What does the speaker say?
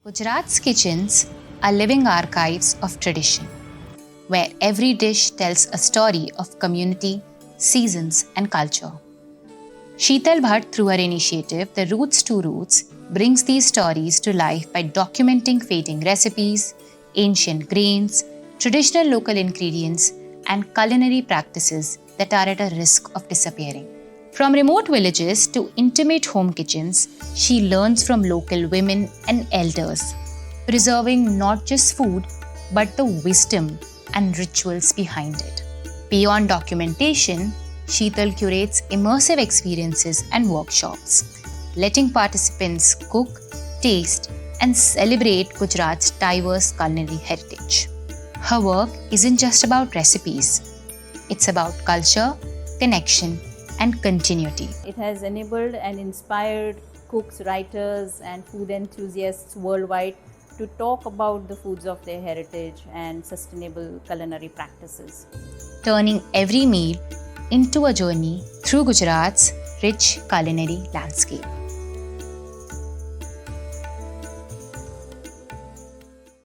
Gujarat's kitchens are living archives of tradition, where every dish tells a story of community, seasons, and culture. Sheetal Bhatt, through her initiative, The Roots to Roots, brings these stories to life by documenting fading recipes, ancient grains, traditional local ingredients, and culinary practices that are at a risk of disappearing. From remote villages to intimate home kitchens, she learns from local women and elders, preserving not just food but the wisdom and rituals behind it. Beyond documentation, Sheetal curates immersive experiences and workshops, letting participants cook, taste, and celebrate Gujarat's diverse culinary heritage. Her work isn't just about recipes, it's about culture, connection, and continuity. It has enabled and inspired cooks, writers, and food enthusiasts worldwide to talk about the foods of their heritage and sustainable culinary practices. Turning every meal into a journey through Gujarat's rich culinary landscape.